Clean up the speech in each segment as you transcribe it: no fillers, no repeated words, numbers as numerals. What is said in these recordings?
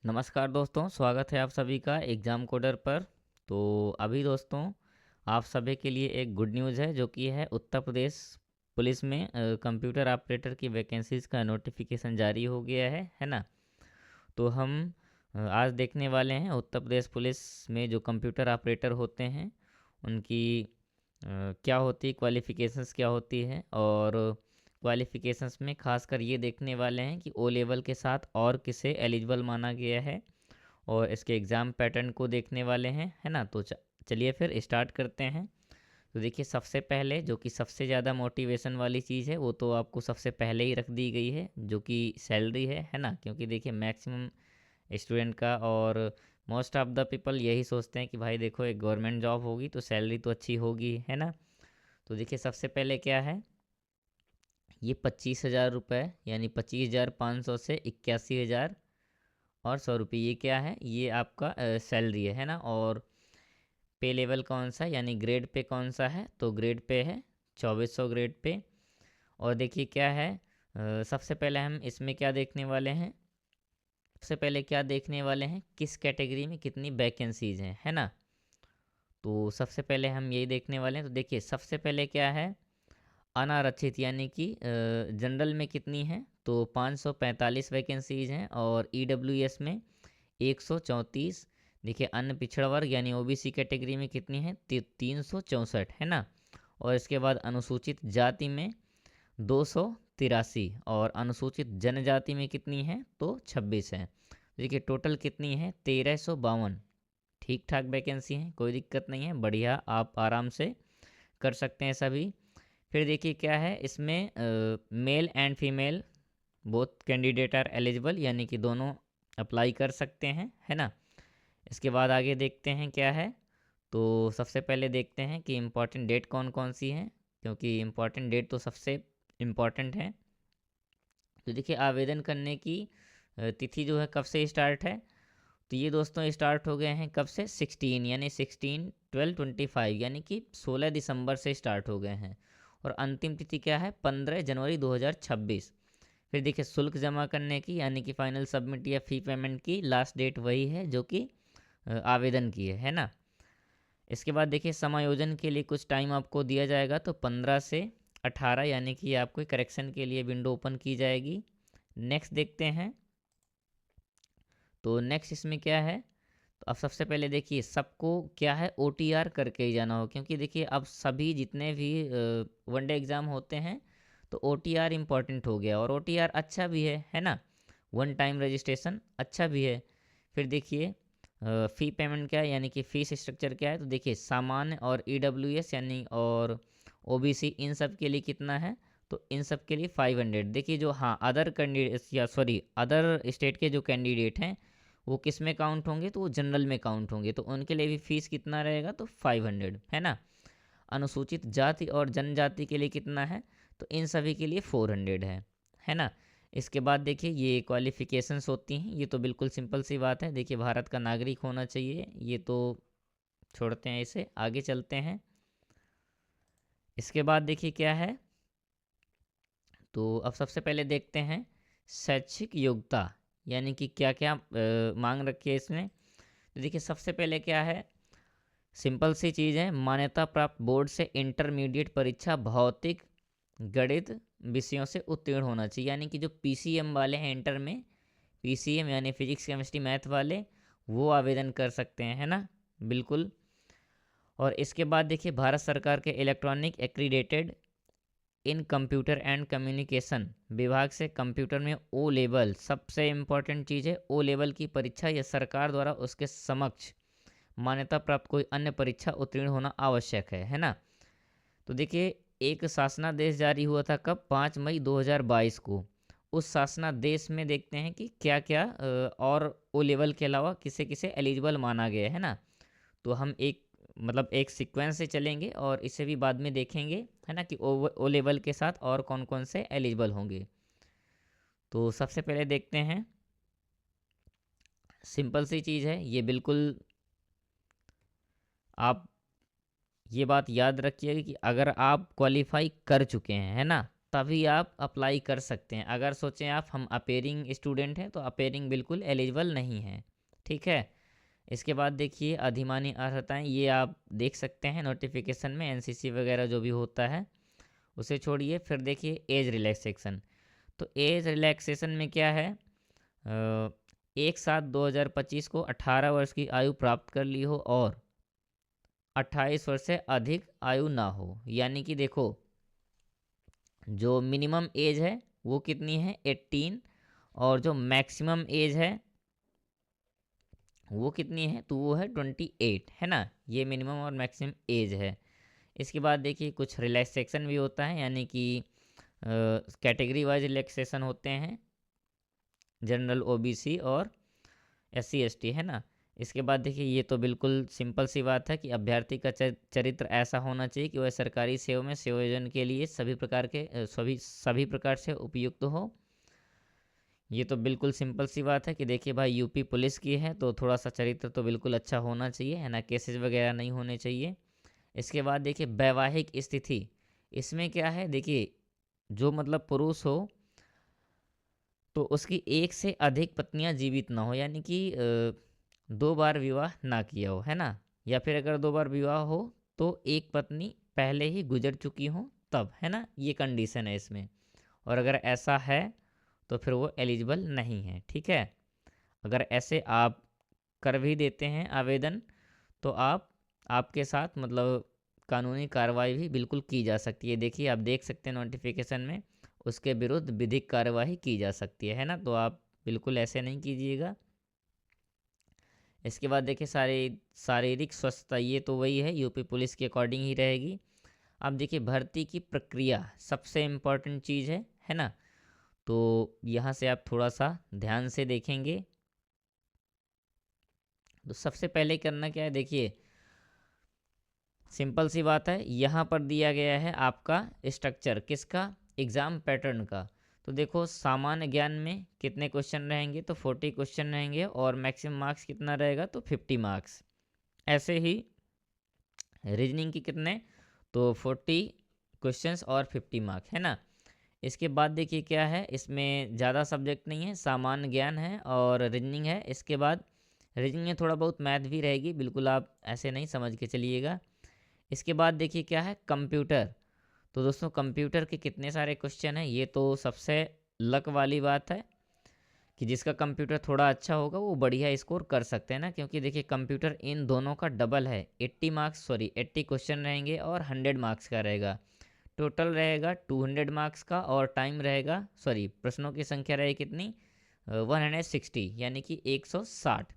नमस्कार दोस्तों, स्वागत है आप सभी का एग्ज़ाम कोडर पर। तो अभी दोस्तों आप सभी के लिए एक गुड न्यूज़ है जो कि है उत्तर प्रदेश पुलिस में कंप्यूटर ऑपरेटर की वैकेंसीज़ का नोटिफिकेशन जारी हो गया है ना। तो हम आज देखने वाले हैं उत्तर प्रदेश पुलिस में जो कंप्यूटर ऑपरेटर होते हैं उनकी क्या होती है, क्वालिफ़िकेशंस क्या होती है, और क्वालिफ़िकेशंस में खासकर ये देखने वाले हैं कि ओ लेवल के साथ और किसे एलिजिबल माना गया है, और इसके एग्ज़ाम पैटर्न को देखने वाले हैं, है ना। तो चलिए फिर स्टार्ट करते हैं। तो देखिए, सबसे पहले जो कि सबसे ज़्यादा मोटिवेशन वाली चीज़ है वो तो आपको सबसे पहले ही रख दी गई है, जो कि सैलरी है ना। क्योंकि देखिए मैक्सिमम स्टूडेंट का और मोस्ट ऑफ द पीपल यही सोचते हैं कि भाई देखो एक गवर्नमेंट जॉब होगी तो सैलरी तो अच्छी होगी, है ना। तो देखिए सबसे पहले क्या है, ये 25,000 रुपये यानी 25,500 से 81,000 और 100 रुपये, ये क्या है, ये आपका सैलरी है ना। और पे लेवल कौन सा यानी ग्रेड पे कौन सा है, तो ग्रेड पे है 2400 ग्रेड पे। और देखिए क्या है, सबसे पहले हम इसमें क्या देखने वाले हैं, सबसे पहले क्या देखने वाले हैं, किस कैटेगरी में कितनी वैकेंसीज हैं, है ना। तो सबसे पहले हम यही देखने वाले हैं। तो देखिए सबसे पहले क्या है, अनारक्षित यानी कि जनरल में कितनी है, तो 545 वैकेंसीज हैं, और ईडब्ल्यूएस में 134। देखिए अन्य पिछड़ा वर्ग यानी ओबीसी कैटेगरी में कितनी है, 364, है ना। और इसके बाद अनुसूचित जाति में 283, और अनुसूचित जनजाति में कितनी है, तो 26 है। देखिए टोटल कितनी है, 1352। ठीक ठाक वैकेंसी है, कोई दिक्कत नहीं है, बढ़िया, आप आराम से कर सकते हैं सभी। फिर देखिए क्या है इसमें, male and female both candidate are eligible, यानी कि दोनों अप्लाई कर सकते हैं, है ना। इसके बाद आगे देखते हैं क्या है। तो सबसे पहले देखते हैं कि इम्पॉर्टेंट डेट कौन कौन सी हैं, क्योंकि इम्पॉर्टेंट डेट तो सबसे इम्पॉर्टेंट है। तो देखिए आवेदन करने की तिथि जो है कब से स्टार्ट है, तो ये दोस्तों स्टार्ट हो गए हैं कब से, 16 यानी 16/12/25 यानी कि 16 दिसंबर से स्टार्ट हो गए हैं। और अंतिम तिथि क्या है, 15 जनवरी 2026। फिर देखिए शुल्क जमा करने की यानी कि फाइनल सबमिट या फ़ी पेमेंट की लास्ट डेट वही है जो कि आवेदन की है ना। इसके बाद देखिए समायोजन के लिए कुछ टाइम आपको दिया जाएगा, तो 15 से 18 यानी कि आपको करेक्शन के लिए विंडो ओपन की जाएगी। नेक्स्ट देखते हैं। तो नेक्स्ट इसमें क्या है, तो अब सबसे पहले देखिए सबको क्या है, ओटीआर करके ही जाना हो, क्योंकि देखिए अब सभी जितने भी वनडे एग्ज़ाम होते हैं तो ओटीआर इम्पॉर्टेंट हो गया, और ओटीआर अच्छा भी है ना। वन टाइम रजिस्ट्रेशन अच्छा भी है। फिर देखिए फ़ी पेमेंट क्या है यानी कि फ़ीस स्ट्रक्चर क्या है, तो देखिए सामान्य और ईडब्ल्यूएस यानी और ओबीसी इन सब के लिए कितना है, तो इन सब के लिए 500। देखिए जो हाँ अदर कैंडिडेट या सॉरी अदर स्टेट के जो कैंडिडेट हैं वो किस में काउंट होंगे, तो वो जनरल में काउंट होंगे, तो उनके लिए भी फीस कितना रहेगा, तो 500, है ना। अनुसूचित जाति और जनजाति के लिए कितना है, तो इन सभी के लिए 400 है ना। इसके बाद देखिए ये क्वालिफिकेशंस होती हैं, ये तो बिल्कुल सिंपल सी बात है। देखिए भारत का नागरिक होना चाहिए, ये तो छोड़ते हैं, इसे आगे चलते हैं। इसके बाद देखिए क्या है, तो अब सबसे पहले देखते हैं शैक्षिक योग्यता यानी कि क्या क्या मांग रखी है इसमें। तो देखिए सबसे पहले क्या है, सिंपल सी चीज़ है, मान्यता प्राप्त बोर्ड से इंटरमीडिएट परीक्षा भौतिक गणित विषयों से उत्तीर्ण होना चाहिए, यानी कि जो पीसीएम वाले हैं इंटर में, पीसीएम यानी फिजिक्स केमिस्ट्री मैथ वाले, वो आवेदन कर सकते हैं, है ना, बिल्कुल। और इसके बाद देखिए भारत सरकार के electronic accredited in computer and communication विभाग से कंप्यूटर में ओ लेवल, सबसे इम्पॉर्टेंट चीज़ है, ओ लेवल की परीक्षा या सरकार द्वारा उसके समक्ष मान्यता प्राप्त कोई अन्य परीक्षा उत्तीर्ण होना आवश्यक है ना। तो देखिए एक शासनादेश जारी हुआ था कब, 5 मई 2022 को। उस शासनादेश में देखते हैं कि क्या क्या और ओ लेवल के अलावा किसे किसे एलिजिबल माना गया है ना। तो हम एक मतलब एक सीक्वेंस से चलेंगे और इसे भी बाद में देखेंगे, है ना, कि ओ लेवल के साथ और कौन कौन से एलिजिबल होंगे। तो सबसे पहले देखते हैं, सिंपल सी चीज़ है ये, बिल्कुल आप ये बात याद रखिएगा कि अगर आप क्वालिफाई कर चुके हैं, है ना, तभी आप अप्लाई कर सकते हैं। अगर सोचें आप हम अपेयरिंग स्टूडेंट हैं तो अपेयरिंग बिल्कुल एलिजिबल नहीं है, ठीक है। इसके बाद देखिए अधिमानी अर्हताएं, ये आप देख सकते हैं नोटिफिकेशन में, एनसीसी वगैरह जो भी होता है उसे छोड़िए। फिर देखिए एज रिलैक्सेशन, तो एज रिलैक्सेशन में क्या है, 1/7/2025 को 18 वर्ष की आयु प्राप्त कर ली हो और 28 वर्ष से अधिक आयु ना हो। यानी कि देखो जो मिनिमम एज है वो कितनी है 18, और जो मैक्सिमम एज है वो कितनी है, तो वो है 28, है ना। ये मिनिमम और मैक्सिमम एज है। इसके बाद देखिए कुछ रिलैक्सेशन भी होता है, यानी कि कैटेगरी वाइज रिलैक्सेशन होते हैं, जनरल, ओबीसी और एससी एसटी, है ना। इसके बाद देखिए ये तो बिल्कुल सिंपल सी बात है कि अभ्यर्थी का चरित्र ऐसा होना चाहिए कि वह सरकारी सेवा में सेवायोजन के लिए सभी प्रकार के सभी प्रकार से उपयुक्त हो। ये तो बिल्कुल सिंपल सी बात है कि देखिए भाई यूपी पुलिस की है तो थोड़ा सा चरित्र तो बिल्कुल अच्छा होना चाहिए, है ना, केसेस वगैरह नहीं होने चाहिए। इसके बाद देखिए वैवाहिक स्थिति, इसमें क्या है, देखिए जो मतलब पुरुष हो तो उसकी एक से अधिक पत्नियां जीवित ना हो, यानी कि 2 बार विवाह ना किया हो, है ना। या फिर अगर 2 बार विवाह हो तो एक पत्नी पहले ही गुजर चुकी हो तब, है ना, ये कंडीशन है इसमें। और अगर ऐसा है तो फिर वो एलिजिबल नहीं है, ठीक है। अगर ऐसे आप कर भी देते हैं आवेदन तो आपके साथ मतलब कानूनी कार्रवाई भी बिल्कुल की जा सकती है। देखिए आप देख सकते हैं नोटिफिकेशन में, उसके विरुद्ध विधिक कार्यवाही की जा सकती है ना, तो आप बिल्कुल ऐसे नहीं कीजिएगा। इसके बाद देखिए शारीरिक स्वस्थता, ये तो वही है यूपी पुलिस के अकॉर्डिंग ही रहेगी। अब देखिए भर्ती की प्रक्रिया सबसे इम्पॉर्टेंट चीज़ है ना, तो यहाँ से आप थोड़ा सा ध्यान से देखेंगे तो सबसे पहले करना क्या है, देखिए सिंपल सी बात है, यहाँ पर दिया गया है आपका स्ट्रक्चर किसका, एग्ज़ाम पैटर्न का। तो देखो सामान्य ज्ञान में कितने क्वेश्चन रहेंगे, तो 40 क्वेश्चन रहेंगे और मैक्सिमम मार्क्स कितना रहेगा, तो 50 मार्क्स। ऐसे ही रीजनिंग की कितने, तो 40 क्वेश्चंस और 50 मार्क, है ना। इसके बाद देखिए क्या है, इसमें ज़्यादा सब्जेक्ट नहीं है, सामान्य ज्ञान है और रीजनिंग है। इसके बाद रीजनिंग में थोड़ा बहुत मैथ भी रहेगी, बिल्कुल आप ऐसे नहीं समझ के चलिएगा। इसके बाद देखिए क्या है, कंप्यूटर। तो दोस्तों कंप्यूटर के कितने सारे क्वेश्चन हैं, ये तो सबसे लक वाली बात है कि जिसका कंप्यूटर थोड़ा अच्छा होगा वो बढ़िया स्कोर कर सकते हैं ना, क्योंकि देखिए कंप्यूटर इन दोनों का डबल है। 80 क्वेश्चन रहेंगे और 100 मार्क्स का रहेगा, टोटल रहेगा 200 मार्क्स का, और टाइम रहेगा, प्रश्नों की संख्या रहेगी कितनी, 160, यानी कि 160।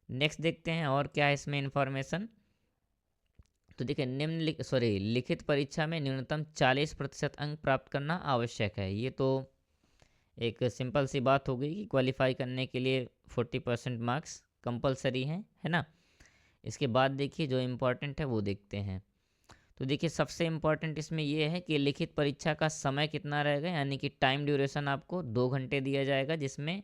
नेक्स्ट देखते हैं और क्या है इसमें इंफॉर्मेशन। तो देखिए लिखित परीक्षा में न्यूनतम 40% अंक प्राप्त करना आवश्यक है। ये तो एक सिंपल सी बात हो गई कि क्वालिफाई करने के लिए 40% मार्क्स कंपलसरी हैं, है ना। इसके बाद देखिए जो इम्पोर्टेंट है वो देखते हैं। तो देखिए सबसे इम्पोर्टेंट इसमें ये है कि लिखित परीक्षा का समय कितना रहेगा, यानी कि टाइम ड्यूरेशन आपको 2 घंटे दिया जाएगा, जिसमें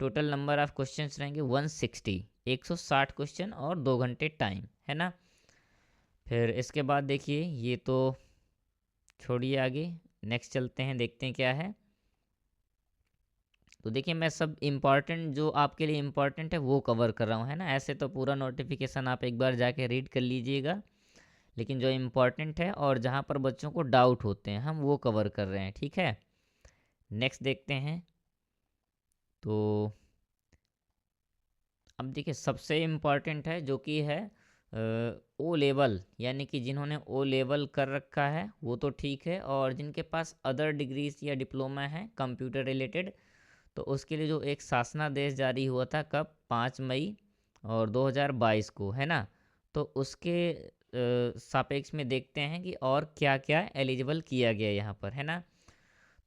टोटल नंबर ऑफ क्वेश्चंस रहेंगे 160, 160 क्वेश्चन और 2 घंटे टाइम, है ना। फिर इसके बाद देखिए ये तो छोड़िए, आगे नेक्स्ट चलते हैं, देखते हैं क्या है। तो देखिए मैं सब इम्पॉर्टेंट जो आपके लिए इम्पॉर्टेंट है वो कवर कर रहा हूँ, है ना। ऐसे तो पूरा नोटिफिकेशन आप एक बार जाके रीड कर लीजिएगा, लेकिन जो इम्पॉर्टेंट है और जहाँ पर बच्चों को डाउट होते हैं हम वो कवर कर रहे हैं, ठीक है। नेक्स्ट देखते हैं। तो अब देखिए सबसे इम्पॉर्टेंट है जो कि है ओ लेवल, यानी कि जिन्होंने ओ लेवल कर रखा है वो तो ठीक है, और जिनके पास अदर डिग्रीज या डिप्लोमा है कंप्यूटर रिलेटेड, तो उसके लिए जो एक शासनादेश जारी हुआ था कब, 5 मई और 2022 को, है ना। तो उसके सापेक्ष में देखते हैं कि और क्या क्या एलिजिबल किया गया यहाँ पर, है ना।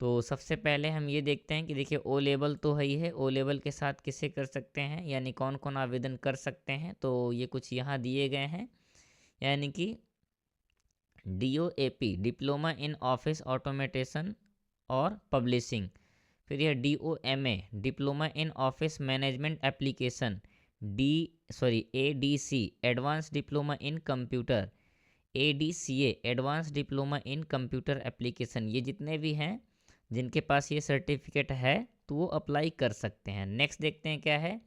तो सबसे पहले हम ये देखते हैं कि देखिए ओ लेवल तो है ही है, ओ लेवल के साथ किसे कर सकते हैं, यानी कौन कौन आवेदन कर सकते हैं, तो ये कुछ यहाँ दिए गए हैं। यानी कि DOAP, diploma in office automation और पब्लिशिंग। फिर यह DOMA, diploma in office management application, ADC, advance diploma in computer, ADCA advance diploma in computer application, ये जितने भी हैं जिनके पास ये सर्टिफिकेट है तो वो अप्लाई कर सकते हैं। नेक्स्ट देखते हैं क्या है,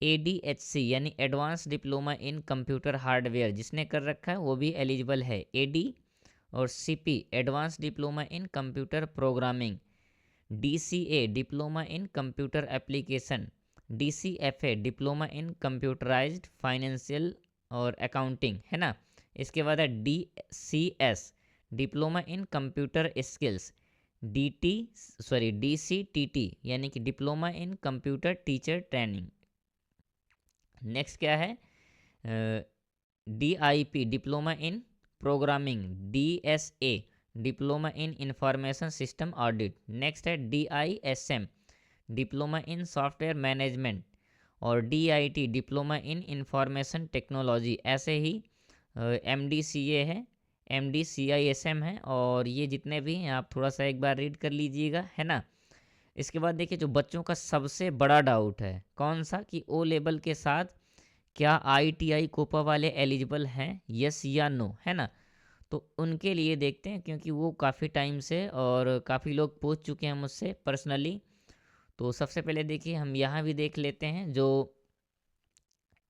ADHC यानी advance diploma in computer hardware, जिसने कर रखा है वो भी एलिजिबल है। AD और CP advance diploma in computer programming, DCA diploma in computer application, DCFA diploma in computerised financial और अकाउंटिंग, है ना। इसके बाद है DCS diploma in computer skills, DCTT यानी कि diploma in computer teacher training. Next क्या है, DIP diploma in programming, DSA diploma in information system audit. Next है DISM diploma in software management और DIT diploma in information technology. ऐसे ही MDCA है, MDCISM है, और ये जितने भी हैं आप थोड़ा सा एक बार रीड कर लीजिएगा, है ना। इसके बाद देखिए जो बच्चों का सबसे बड़ा डाउट है कौन सा, कि ओ लेवल के साथ क्या ITI कोपा वाले एलिजिबल हैं, यस या नो, है ना। तो उनके लिए देखते हैं, क्योंकि वो काफ़ी टाइम से और काफ़ी लोग पूछ चुके हैं मुझसे पर्सनली। तो सबसे पहले देखिए हम यहाँ भी देख लेते हैं, जो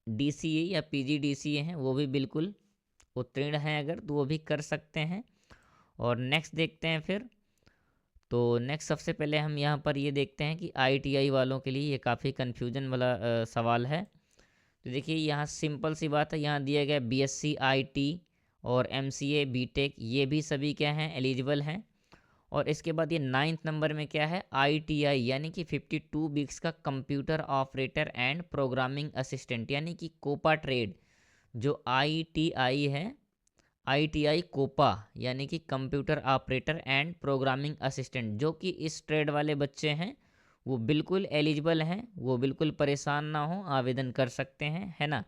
DCA या PGDCA हैं वो भी बिल्कुल उत्तीर्ण हैं अगर, तो वो भी कर सकते हैं। और नेक्स्ट देखते हैं फिर, तो नेक्स्ट सबसे पहले हम यहाँ पर ये देखते हैं कि ITI वालों के लिए ये काफ़ी कन्फ्यूजन वाला सवाल है। तो देखिए यहाँ सिंपल सी बात है, यहाँ दिया गया BSc IT और MCA BTech, ये भी सभी क्या हैं, एलिजिबल हैं। और इसके बाद ये 9th नंबर में क्या है, ITI यानी कि 52 वीक्स का computer operator and programming assistant, यानी कि कोपा ट्रेड। जो ITI है, ITI कोपा यानी कि computer operator and programming assistant, जो कि इस ट्रेड वाले बच्चे हैं वो बिल्कुल एलिजिबल हैं, वो बिल्कुल परेशान ना हो, आवेदन कर सकते हैं, है ना।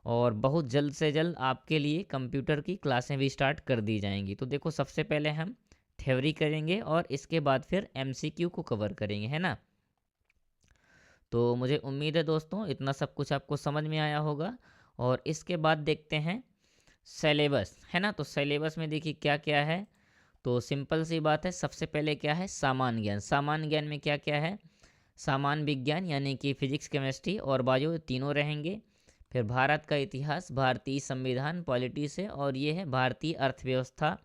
और बहुत जल्द से जल्द आपके लिए कंप्यूटर की क्लासें भी स्टार्ट कर दी जाएंगी। तो देखो सबसे पहले हम थ्योरी करेंगे और इसके बाद फिर MCQ को कवर करेंगे, है ना। तो मुझे उम्मीद है दोस्तों इतना सब कुछ आपको समझ में आया होगा। और इसके बाद देखते हैं सिलेबस, है ना। तो सिलेबस में देखिए क्या क्या है, तो सिंपल सी बात है, सबसे पहले क्या है, सामान्य ज्ञान। सामान्य ज्ञान में क्या क्या है, सामान्य विज्ञान यानी कि फिजिक्स केमिस्ट्री और बायो तीनों रहेंगे। फिर भारत का इतिहास, भारतीय संविधान पॉलिटी से, और ये है भारतीय अर्थव्यवस्था,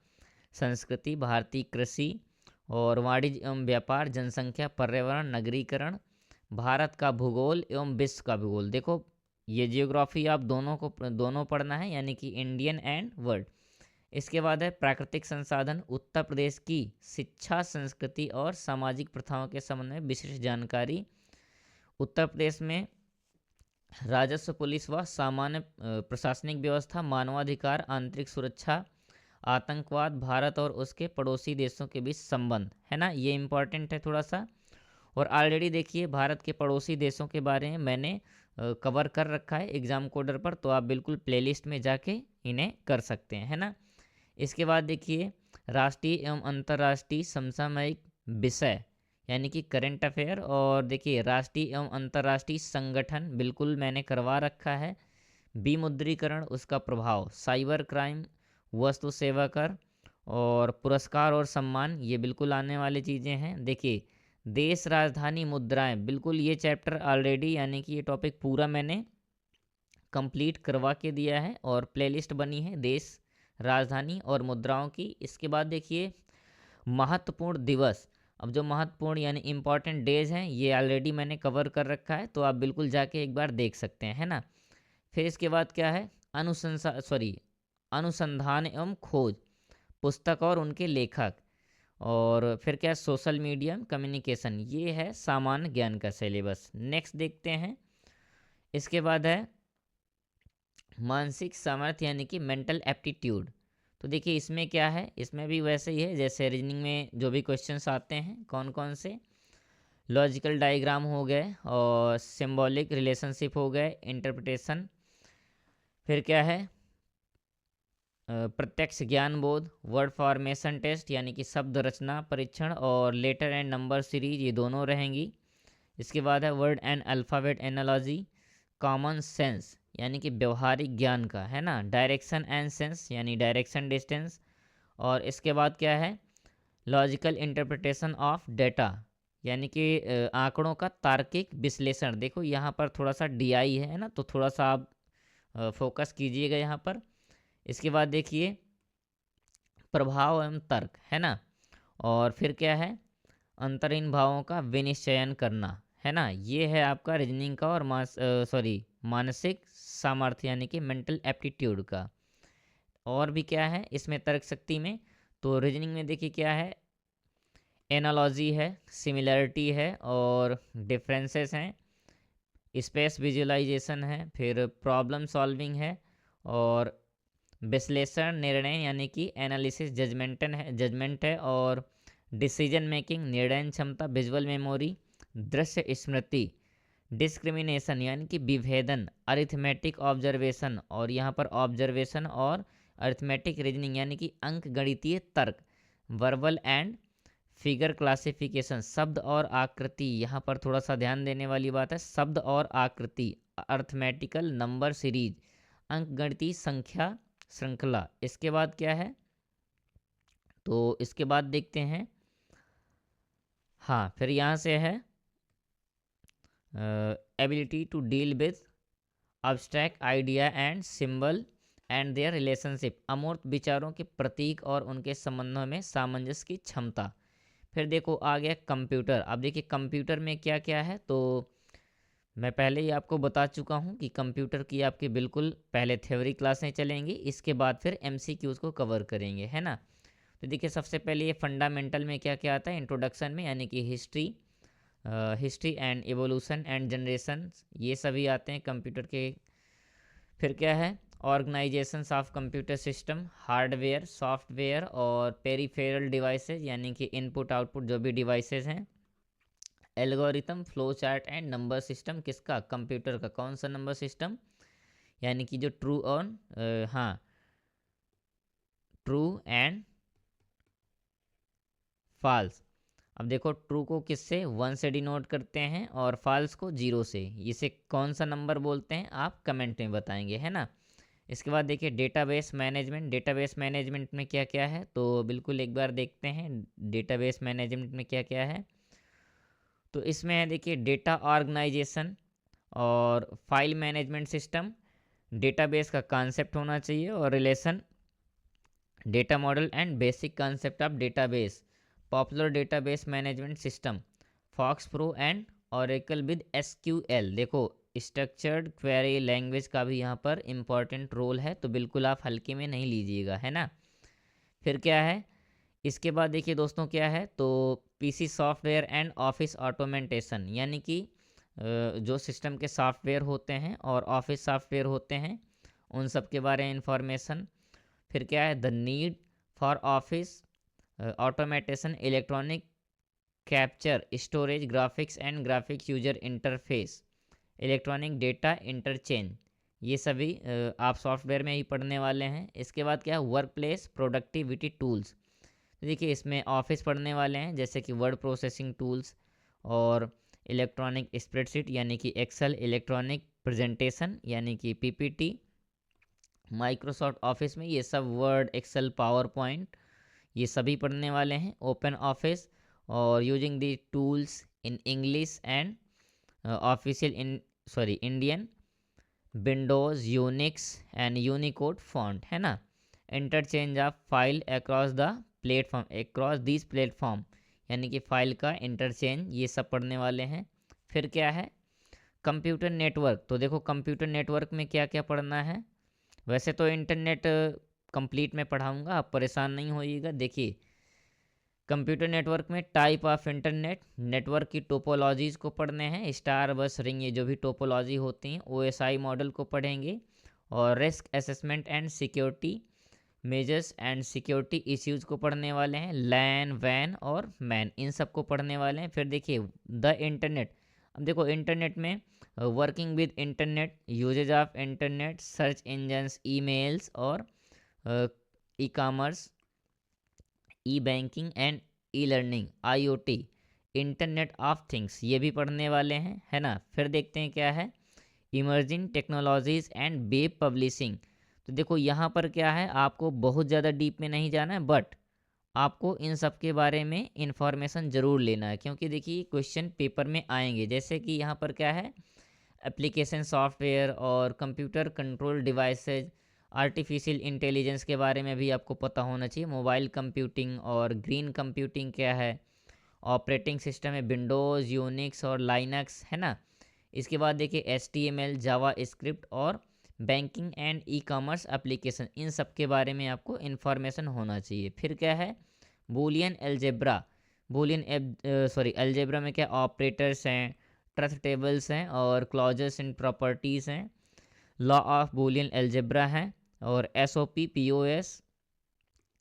संस्कृति, भारतीय कृषि और वाणिज्य एवं व्यापार, जनसंख्या, पर्यावरण, नगरीकरण, भारत का भूगोल एवं विश्व का भूगोल। देखो ये जियोग्राफी आप दोनों पढ़ना है, यानी कि इंडियन एंड वर्ल्ड। इसके बाद है प्राकृतिक संसाधन, उत्तर प्रदेश की शिक्षा, संस्कृति और सामाजिक प्रथाओं के संबंध में विशिष्ट जानकारी। उत्तर प्रदेश में राजस्व, पुलिस व सामान्य प्रशासनिक व्यवस्था, मानवाधिकार, आंतरिक सुरक्षा, आतंकवाद, भारत और उसके पड़ोसी देशों के बीच संबंध, है ना। ये इम्पॉर्टेंट है थोड़ा सा। और ऑलरेडी देखिए भारत के पड़ोसी देशों के बारे में मैंने कवर कर रखा है एग्ज़ाम कोडर पर, तो आप बिल्कुल प्लेलिस्ट में जाके इन्हें कर सकते हैं, है ना। इसके बाद देखिए राष्ट्रीय एवं अंतर्राष्ट्रीय समसामयिक विषय यानी कि करंट अफेयर, और देखिए राष्ट्रीय एवं अंतर्राष्ट्रीय संगठन बिल्कुल मैंने करवा रखा है। विमुद्रीकरण, उसका प्रभाव, साइबर क्राइम, वस्तु सेवा कर और पुरस्कार और सम्मान, ये बिल्कुल आने वाली चीज़ें हैं। देखिए देश राजधानी मुद्राएं, बिल्कुल ये चैप्टर ऑलरेडी यानी कि ये टॉपिक पूरा मैंने कंप्लीट करवा के दिया है और प्लेलिस्ट बनी है देश, राजधानी और मुद्राओं की। इसके बाद देखिए महत्वपूर्ण दिवस, अब जो महत्वपूर्ण यानी इम्पॉर्टेंट डेज हैं ये ऑलरेडी मैंने कवर कर रखा है, तो आप बिल्कुल जाके एक बार देख सकते हैं, है ना। फिर इसके बाद क्या है, अनुसंधान एवं खोज, पुस्तक और उनके लेखक। और फिर क्या है, सोशल मीडिया कम्युनिकेशन, ये है सामान्य ज्ञान का सिलेबस। नेक्स्ट देखते हैं, इसके बाद है मानसिक सामर्थ्य यानी कि मेंटल एप्टीट्यूड। तो देखिए इसमें क्या है, इसमें भी वैसे ही है जैसे रीजनिंग में जो भी क्वेश्चंस आते हैं, कौन कौन से, लॉजिकल डायग्राम हो गए और सिंबॉलिक रिलेशनशिप हो गए, इंटरप्रिटेशन। फिर क्या है प्रत्यक्ष ज्ञान बोध, वर्ड फॉर्मेशन टेस्ट यानी कि शब्द रचना परीक्षण, और लेटर एंड नंबर सीरीज, ये दोनों रहेंगी। इसके बाद है word and alphabet analogy, common sense यानी कि व्यवहारिक ज्ञान का, है ना। डायरेक्शन एंड सेंस यानी डायरेक्शन डिस्टेंस। और इसके बाद क्या है, लॉजिकल इंटरप्रिटेशन ऑफ डेटा यानी कि आंकड़ों का तार्किक विश्लेषण। देखो यहाँ पर थोड़ा सा डीआई है ना, तो थोड़ा सा आप फोकस कीजिएगा यहाँ पर। इसके बाद देखिए प्रभाव एवं तर्क, है ना। और फिर क्या है, अंतरीन भावों का विनिश्चयन करना, है ना। ये है आपका रीजनिंग का और मानसिक सामर्थ्य यानी कि मेंटल एप्टीट्यूड का। और भी क्या है इसमें तर्क शक्ति में, तो रीजनिंग में देखिए क्या है, एनालॉजी है, सिमिलैरिटी है और डिफरेंसेस हैं, स्पेस विजुअलाइजेशन है, फिर प्रॉब्लम सॉल्विंग है और विश्लेषण निर्णय यानी कि एनालिसिस जजमेंट है और डिसीजन मेकिंग निर्णय क्षमता, विजुअल मेमोरी दृश्य स्मृति, डिस्क्रिमिनेशन यानी कि विभेदन, अरिथमेटिक ऑब्जर्वेशन और यहाँ पर ऑब्जर्वेशन और अरिथमेटिक रीजनिंग यानी कि अंक गणितीय तर्क, वर्बल एंड फिगर क्लासिफिकेशन, शब्द और आकृति। यहाँ पर थोड़ा सा ध्यान देने वाली बात है, शब्द और आकृति, अर्थमेटिकल नंबर सीरीज, अंक गणितीय संख्या श्रृंखला। इसके बाद क्या है, तो इसके बाद देखते हैं, हाँ फिर यहाँ से है ability to deal with abstract idea and symbol and their relationship, अमूर्त विचारों के प्रतीक और उनके संबंधों में सामंजस्य की क्षमता। फिर देखो आ गया कंप्यूटर। अब देखिए कंप्यूटर में क्या क्या है, तो मैं पहले ही आपको बता चुका हूँ कि कंप्यूटर की आपकी बिल्कुल पहले थ्योरी क्लासें चलेंगी, इसके बाद फिर एमसीक्यूज़ को कवर करेंगे, है ना। तो देखिए सबसे पहले ये फंडामेंटल में क्या क्या आता है, इंट्रोडक्शन में यानी कि history and evolution and generation, ये सभी आते हैं कंप्यूटर के। फिर क्या है, organisations of computer system, hardware software और पेरिफेरल डिवाइसेस यानी कि इनपुट आउटपुट जो भी डिवाइसेस हैं। Algorithm, flow chart and number system, किसका, कंप्यूटर का। कौन सा नंबर सिस्टम, यानी कि जो ट्रू एंड फॉल्स। अब देखो ट्रू को किससे, 1 से डिनोट करते हैं और फॉल्स को 0 से। इसे कौन सा नंबर बोलते हैं आप कमेंट में बताएंगे, है ना। इसके बाद देखिए डेटाबेस मैनेजमेंट। डेटाबेस मैनेजमेंट में क्या क्या है, तो बिल्कुल एक बार देखते हैं डेटाबेस मैनेजमेंट में क्या क्या है। तो इसमें है देखिए डेटा ऑर्गेनाइजेशन और फाइल मैनेजमेंट सिस्टम, डेटाबेस का कॉन्सेप्ट होना चाहिए और relation, data model and basic concept of database, popular database management system, FoxPro and Oracle with SQL. देखो स्ट्रक्चर्ड क्वेरी लैंग्वेज का भी यहाँ पर इम्पॉर्टेंट रोल है, तो बिल्कुल आप हल्के में नहीं लीजिएगा, है ना। फिर क्या है, इसके बाद देखिए दोस्तों क्या है, तो पीसी सॉफ्टवेयर एंड ऑफिस ऑटोमेंटेशन यानी कि जो सिस्टम के सॉफ्टवेयर होते हैं और ऑफिस सॉफ्टवेयर होते हैं उन सब के बारे में इंफॉर्मेशन। फिर क्या है, the need for office automation, electronic capture storage, graphics and graphics user interface, electronic data interchange, ये सभी आप सॉफ्टवेयर में ही पढ़ने वाले हैं। इसके बाद क्या है, वर्क प्लेस प्रोडक्टिविटी टूल्स। देखिए इसमें ऑफिस पढ़ने वाले हैं जैसे कि वर्ड प्रोसेसिंग टूल्स और इलेक्ट्रॉनिक स्प्रेडशीट यानी कि एक्सेल, इलेक्ट्रॉनिक प्रेजेंटेशन यानी कि पीपीटी, माइक्रोसॉफ्ट ऑफिस में ये सब वर्ड, एक्सेल, पावर पॉइंट, ये सभी पढ़ने वाले हैं। ओपन ऑफिस और using the tools in English and official Indian, Windows, Unix and Unicode font, है ना। Interchange of file across this platform यानी कि फ़ाइल का इंटरचेंज, ये सब पढ़ने वाले हैं। फिर क्या है, कंप्यूटर नेटवर्क। तो देखो कंप्यूटर नेटवर्क में क्या क्या पढ़ना है, वैसे तो इंटरनेट कंप्लीट में पढ़ाऊँगा, आप परेशान नहीं होइएगा। देखिए कंप्यूटर नेटवर्क में टाइप ऑफ इंटरनेट, नेटवर्क की टोपोलॉजीज को पढ़ने हैं, स्टार, बस, रिंग, ये जो भी टोपोलॉजी होती हैं, ओएसआई मॉडल को पढ़ेंगे और risk assessment and security measures and security issues को पढ़ने वाले हैं, लैन, वैन और मैन, इन सब को पढ़ने वाले हैं। फिर देखिए द इंटरनेट। अब देखो इंटरनेट में working with internet, usage of internet, search engines, emails और e commerce, e banking and e learning, IoT, internet of things, ये भी पढ़ने वाले हैं, है ना। फिर देखते हैं क्या है, emerging technologies and web publishing. तो देखो यहाँ पर क्या है, आपको बहुत ज़्यादा डीप में नहीं जाना है, बट आपको इन सब के बारे में इंफॉर्मेशन ज़रूर लेना है, क्योंकि देखिए क्वेश्चन पेपर में आएंगे। जैसे कि यहाँ पर क्या है, एप्लीकेशन सॉफ्टवेयर और computer control devices, artificial intelligence के बारे में भी आपको पता होना चाहिए। मोबाइल कंप्यूटिंग और ग्रीन कंप्यूटिंग क्या है, ऑपरेटिंग सिस्टम है विंडोज़, यूनिक्स और लाइनक्स, है ना। इसके बाद देखिए HTML, जावा स्क्रिप्ट और banking and e commerce application, इन सब के बारे में आपको इन्फॉर्मेशन होना चाहिए। फिर क्या है, बूलियन एल्जेब्रा, एल्जेब्रा में क्या ऑपरेटर्स हैं, ट्रथ टेबल्स हैं और क्लॉजेस एंड प्रॉपर्टीज़ हैं। लॉ ऑफ बूलियन एल्जेब्रा है और SOP POS,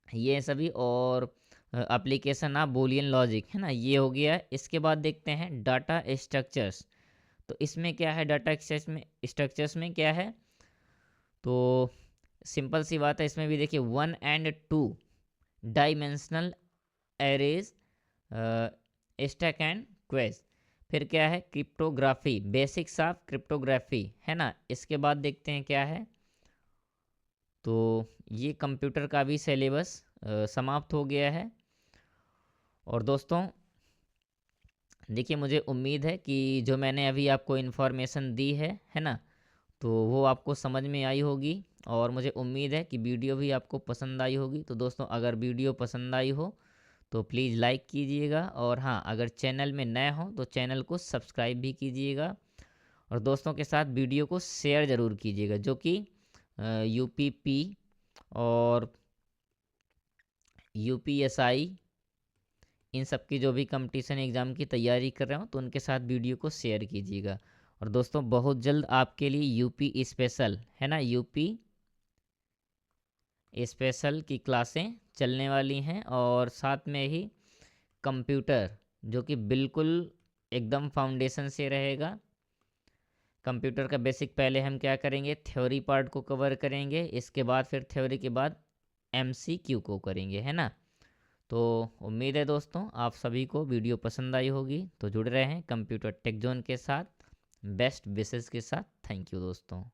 ये सभी, और एप्लीकेशन ऑफ बूलियन लॉजिक, है ना, ये हो गया। इसके बाद देखते हैं डाटा स्ट्रक्चर्स। तो इसमें क्या है, डाटा स्ट्रक्चर्स में क्या है, तो सिंपल सी बात है, इसमें भी देखिए 1 and 2 dimensional arrays, stack and क्वेज। फिर क्या है, क्रिप्टोग्राफी, बेसिक्स ऑफ क्रिप्टोग्राफी, है ना। इसके बाद देखते हैं क्या है, तो ये कंप्यूटर का भी सिलेबस समाप्त हो गया है। और दोस्तों देखिए, मुझे उम्मीद है कि जो मैंने अभी आपको इन्फॉर्मेशन दी है ना, तो वो आपको समझ में आई होगी। और मुझे उम्मीद है कि वीडियो भी आपको पसंद आई होगी। तो दोस्तों अगर वीडियो पसंद आई हो तो प्लीज़ लाइक कीजिएगा, और हाँ, अगर चैनल में नए हो तो चैनल को सब्सक्राइब भी कीजिएगा, और दोस्तों के साथ वीडियो को शेयर ज़रूर कीजिएगा, जो कि UPP और UPSI, इन सब की जो भी कंपटीशन एग्ज़ाम की तैयारी कर रहे हो तो उनके साथ वीडियो को शेयर कीजिएगा। और दोस्तों बहुत जल्द आपके लिए UP स्पेशल, है ना, UP स्पेशल की क्लासें चलने वाली हैं, और साथ में ही कंप्यूटर, जो कि बिल्कुल एकदम फाउंडेशन से रहेगा। कंप्यूटर का बेसिक पहले हम क्या करेंगे, थ्योरी पार्ट को कवर करेंगे, इसके बाद फिर थ्योरी के बाद MCQ को करेंगे, है ना। तो उम्मीद है दोस्तों आप सभी को वीडियो पसंद आई होगी। तो जुड़ रहे हैं कंप्यूटर टेक जोन के साथ, बेस्ट विशेस के साथ। थैंक यू दोस्तों।